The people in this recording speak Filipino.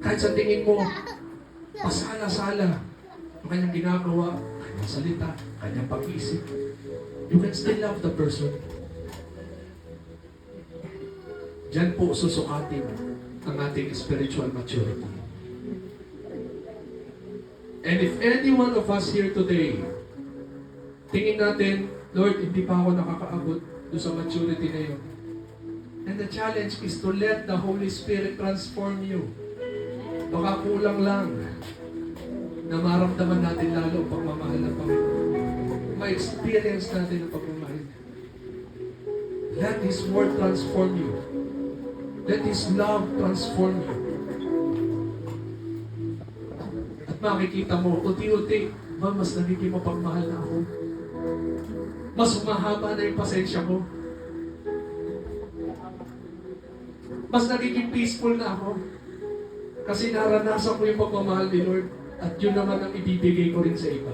Kahit sa tingin mo, pasala-sala ang kanyang ginagawa, kanyang salita, kanyang pag-isip, you can still love the person. Diyan po susukatin ang ating spiritual maturity. And if any one of us here today, tingin natin, Lord, hindi pa ako nakakaabot doon sa maturity na yun. And the challenge is to let the Holy Spirit transform you. Baka kulang lang na maramdaman natin lalo ang pagmamahal ng Panginoon. Ma-experience natin ang pagmamahal. Let His Word transform you. Let His love transform you. At makikita mo, unti-unti, mas nagiging mapagmahal na ako. Mas humahaba na yung pasensya ko. Mas nagiging peaceful na ako. Kasi naranasan ko yung pagmamahal ni Lord. At yun naman ang ibibigay ko rin sa iba.